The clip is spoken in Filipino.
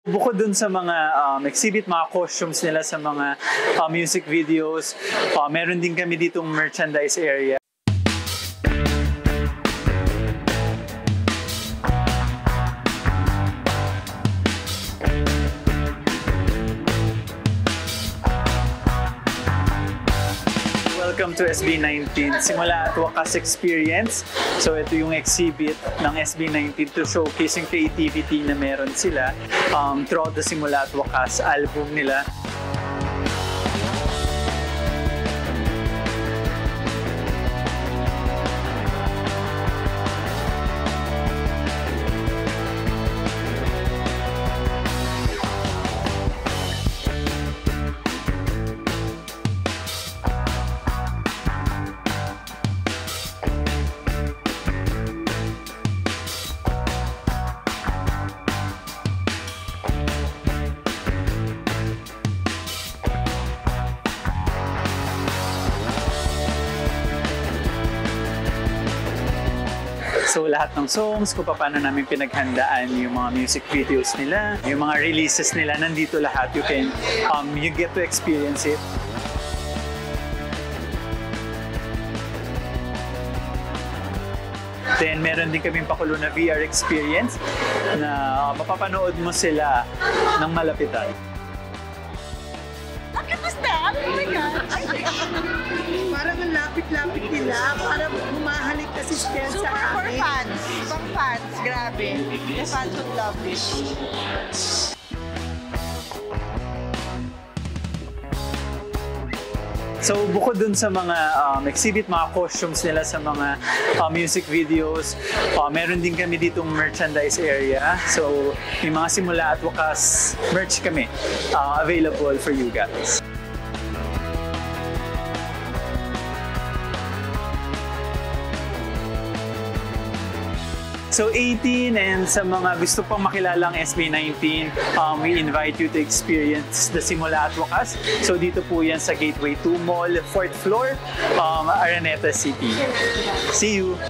Bukod dun sa mga exhibit, mga costumes nila sa mga music videos, meron din kami ditong merchandise area. Welcome to SB19, Simula at Wakas Experience. So ito yung exhibit ng SB19 to showcase yung creativity na meron sila throughout the Simula at Wakas album nila. So lahat ng songs, kung paano namin pinaghandaan yung mga music videos nila, yung mga releases nila, nandito lahat. You get to experience it. Then meron din kaming pakulo na VR experience na mapapanood mo sila ng malapitan. Oh my God! Parang ang lapit-lapit nila, parang humahalik kasi siya sa amin. Super for fans. Pang fans, grabe. The fans would love this. So bukod dun sa mga exhibit, mga costumes nila sa mga music videos, meron din kami ditong merchandise area. So may mga Simula at Wakas merch kami available for you guys. So 18, and sa mga gusto pang makilalang SB19, we invite you to experience the Simula at Wakas. So dito po yan sa Gateway 2 Mall, 4th floor, Araneta City. See you!